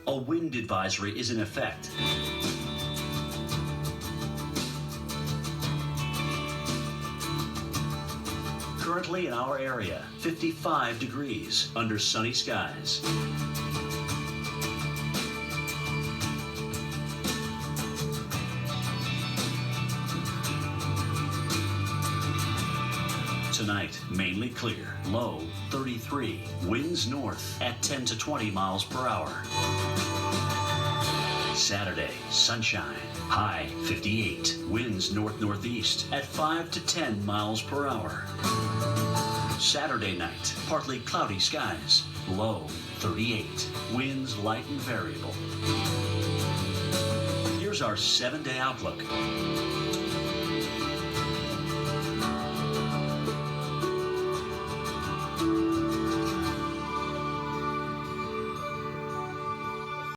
a wind advisory is in effect. Currently in our area, 55 degrees under sunny skies. Tonight, mainly clear, low 33, winds north at 10 to 20 miles per hour. Saturday, sunshine, high 58, winds north-northeast at 5 to 10 miles per hour. Saturday night, partly cloudy skies, low 38, winds light and variable. Here's our 7-day outlook.